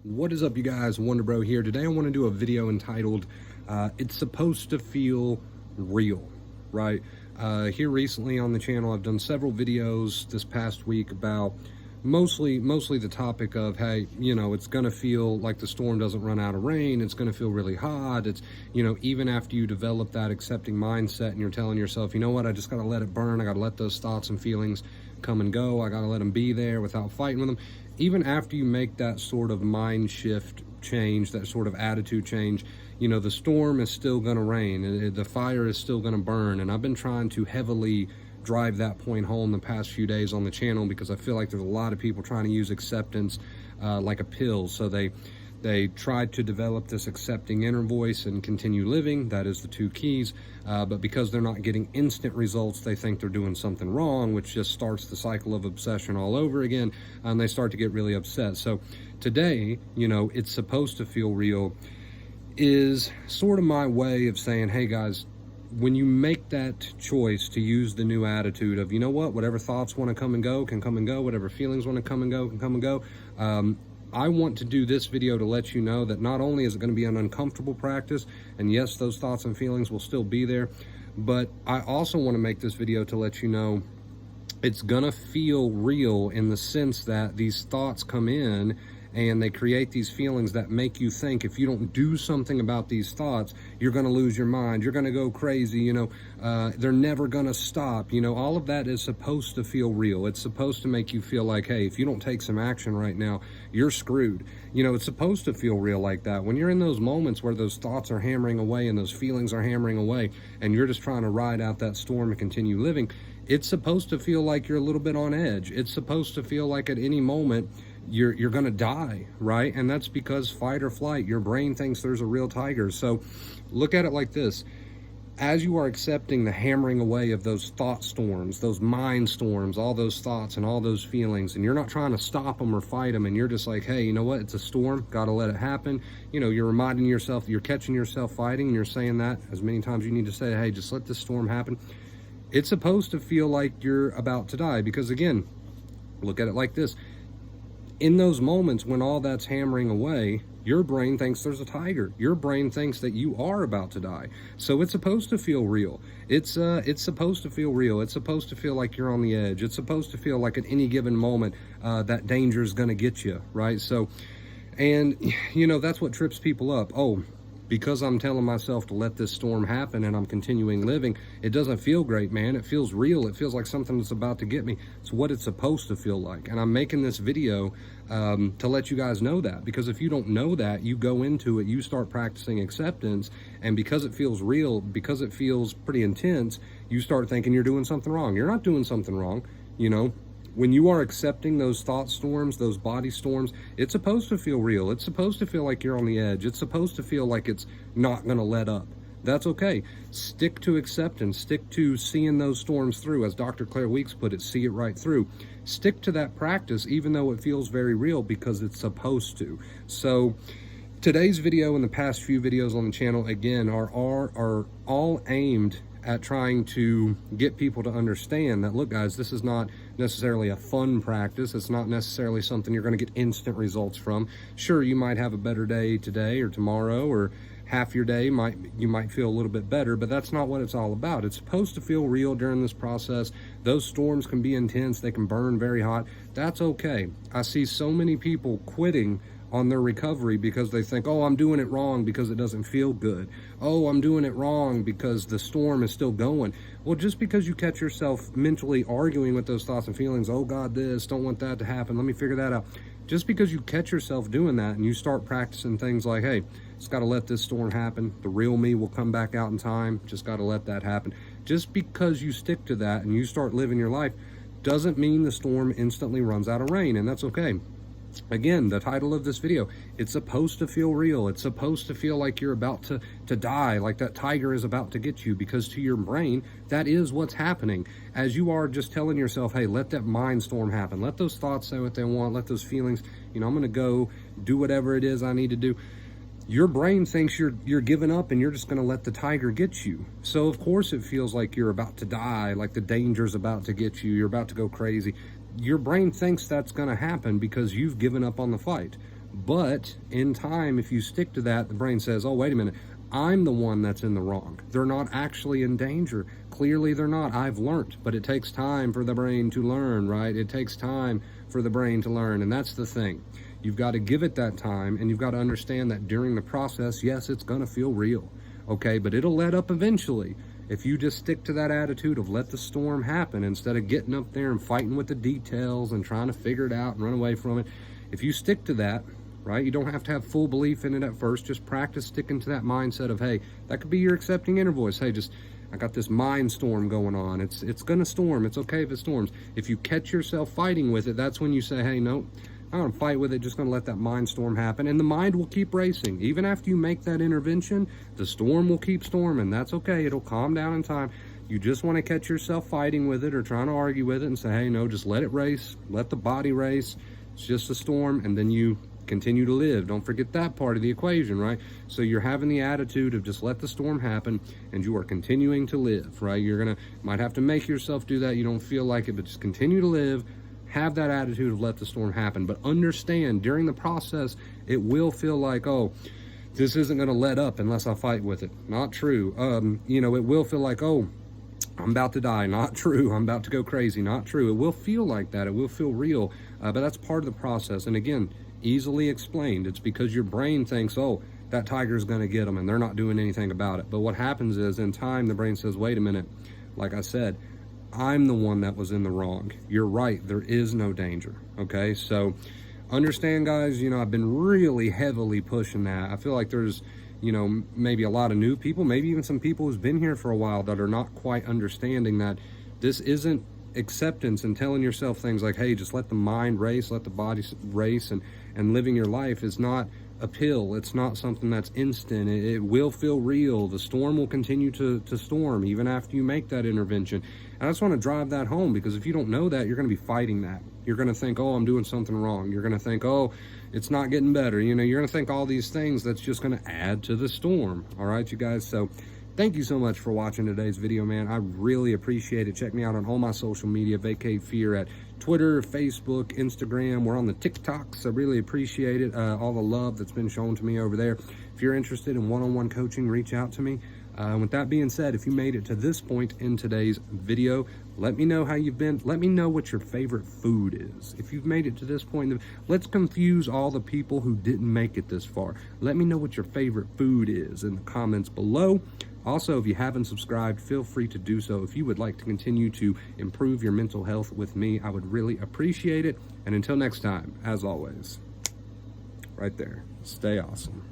What is up, you guys? Wonder Bro here. Today I want to do a video entitled It's Supposed to Feel Real, right? Here recently on the channel, I've done several videos this past week about mostly the topic of, hey, it's going to feel like the storm doesn't run out of rain. It's going to feel really hot. It's, even after you develop that accepting mindset and you're telling yourself, you know what, I just got to let it burn. I got to let those thoughts and feelings come and go. I got to let them be there without fighting with them. Even after you make that sort of mind shift change, that sort of attitude change, the storm is still going to rain. The fire is still going to burn. And I've been trying to heavily drive that point home the past few days on the channel because I feel like there's a lot of people trying to use acceptance like a pill. So they tried to develop this accepting inner voice and continue living. That is the two keys. But because they're not getting instant results, they think they're doing something wrong, which just starts the cycle of obsession all over again. And they start to get really upset. So today, it's supposed to feel real is sort of my way of saying, hey guys, when you make that choice to use the new attitude of, you know what, whatever thoughts want to come and go can come and go, whatever feelings want to come and go can come and go. I want to do this video to let you know that not only is it going to be an uncomfortable practice, and yes, those thoughts and feelings will still be there, but I also want to make this video to let you know it's going to feel real in the sense that these thoughts come in and they create these feelings that make you think if you don't do something about these thoughts, you're going to lose your mind, you're going to go crazy, they're never going to stop. All of that is supposed to feel real. It's supposed to make you feel like, hey, if you don't take some action right now, you're screwed. It's supposed to feel real like that. When you're in those moments where those thoughts are hammering away and those feelings are hammering away and you're just trying to ride out that storm and continue living, it's supposed to feel like you're a little bit on edge. It's supposed to feel like at any moment you're gonna die, right? And that's because fight or flight, your brain thinks there's a real tiger. So look at it like this. As you are accepting the hammering away of those thought storms, those mind storms, all those thoughts and all those feelings, and you're not trying to stop them or fight them, and you're just like, hey, you know what, it's a storm, gotta let it happen. You're reminding yourself, you're catching yourself fighting, and you're saying that as many times you need to say, hey, just let this storm happen. It's supposed to feel like you're about to die, because again, look at it like this. In those moments when all that's hammering away, your brain thinks there's a tiger. Your brain thinks that you are about to die. So it's supposed to feel real. It's supposed to feel real. It's supposed to feel like you're on the edge. It's supposed to feel like at any given moment that danger is going to get you, right? So, and that's what trips people up. Oh, because I'm telling myself to let this storm happen and I'm continuing living, it doesn't feel great, man. It feels real. It feels like something that's about to get me. It's what it's supposed to feel like. And I'm making this video to let you guys know that, because if you don't know that, you go into it, you start practicing acceptance, and because it feels real, because it feels pretty intense, you start thinking you're doing something wrong. You're not doing something wrong, When you are accepting those thought storms, those body storms, it's supposed to feel real. It's supposed to feel like you're on the edge. It's supposed to feel like it's not going to let up. That's okay. Stick to acceptance. Stick to seeing those storms through. As Dr. Claire Weeks put it, see it right through. Stick to that practice, even though it feels very real, because it's supposed to. So today's video and the past few videos on the channel, again, are all aimed at trying to get people to understand that, look guys, this is not necessarily a fun practice. It's not necessarily something you're going to get instant results from. Sure, you might have a better day today or tomorrow, or half your day you might feel a little bit better, but that's not what it's all about. It's supposed to feel real during this process. Those storms can be intense. They can burn very hot. That's okay. I see so many people quitting on their recovery because they think, oh, I'm doing it wrong because it doesn't feel good. Oh, I'm doing it wrong because the storm is still going. Well, just because you catch yourself mentally arguing with those thoughts and feelings, oh God, this, don't want that to happen, let me figure that out. Just because you catch yourself doing that and you start practicing things like, hey, just got to let this storm happen. The real me will come back out in time. Just got to let that happen. Just because you stick to that and you start living your life doesn't mean the storm instantly runs out of rain, and that's okay. Again, the title of this video, it's supposed to feel real. It's supposed to feel like you're about to die, like that tiger is about to get you, because to your brain, that is what's happening. As you are just telling yourself, hey, let that mind storm happen. Let those thoughts say what they want. Let those feelings, I'm going to go do whatever it is I need to do. Your brain thinks you're giving up and you're just going to let the tiger get you. So of course it feels like you're about to die, like the danger's about to get you. You're about to go crazy. Your brain thinks that's going to happen because you've given up on the fight, But in time, if you stick to that, the brain says, oh, wait a minute, I'm the one that's in the wrong. They're not actually in danger. Clearly they're not. I've learned, but it takes time for the brain to learn, right? It takes time for the brain to learn, and that's the thing. You've got to give it that time, and you've got to understand that during the process, yes, it's going to feel real, okay? But it'll let up eventually. If you just stick to that attitude of let the storm happen instead of getting up there and fighting with the details and trying to figure it out and run away from it, if you stick to that, right, you don't have to have full belief in it at first. Just practice sticking to that mindset of, hey, that could be your accepting inner voice. Hey, just, I got this mind storm going on. It's going to storm. It's okay if it storms. If you catch yourself fighting with it, that's when you say, hey, no, I'm going to fight with it, just going to let that mind storm happen. And the mind will keep racing. Even after you make that intervention, the storm will keep storming. That's okay. It'll calm down in time. You just want to catch yourself fighting with it or trying to argue with it and say, hey, no, just let it race. Let the body race. It's just a storm. And then you continue to live. Don't forget that part of the equation, right? So you're having the attitude of just let the storm happen and you are continuing to live, right? You're going to, might have to make yourself do that. You don't feel like it, but just continue to live. Have that attitude of let the storm happen, but understand during the process, it will feel like, oh, this isn't going to let up unless I fight with it. Not true. You know, it will feel like, oh, I'm about to die. Not true. I'm about to go crazy. Not true. It will feel like that. It will feel real, but that's part of the process. And again, easily explained. It's because your brain thinks, oh, that tiger's going to get them and they're not doing anything about it. But what happens is in time, the brain says, wait a minute, like I said, I'm the one that was in the wrong. You're right. There is no danger. Okay. So understand, guys, you know, I've been really heavily pushing that. I feel like there's, you know, maybe a lot of new people, maybe even some people who's been here for a while that are not quite understanding that this isn't acceptance and telling yourself things like, hey, just let the mind race, let the body race, and living your life is not a pill. It's not something that's instant. It will feel real. The storm will continue to storm even after you make that intervention. And I just want to drive that home, because if you don't know that, you're going to be fighting that. You're going to think, oh, I'm doing something wrong. You're going to think, oh, it's not getting better. You know, you're going to think all these things that's just going to add to the storm. All right, you guys. So thank you so much for watching today's video, man. I really appreciate it. Check me out on all my social media, Vacate Fear, at Twitter, Facebook, Instagram. We're on the TikToks. I really appreciate it. All the love that's been shown to me over there. If you're interested in one-on-one coaching, reach out to me. With that being said, if you made it to this point in today's video, let me know how you've been. Let me know what your favorite food is. If you've made it to this point, let's confuse all the people who didn't make it this far. Let me know what your favorite food is in the comments below. Also, if you haven't subscribed, feel free to do so. If you would like to continue to improve your mental health with me, I would really appreciate it. And until next time, as always, right there, stay awesome.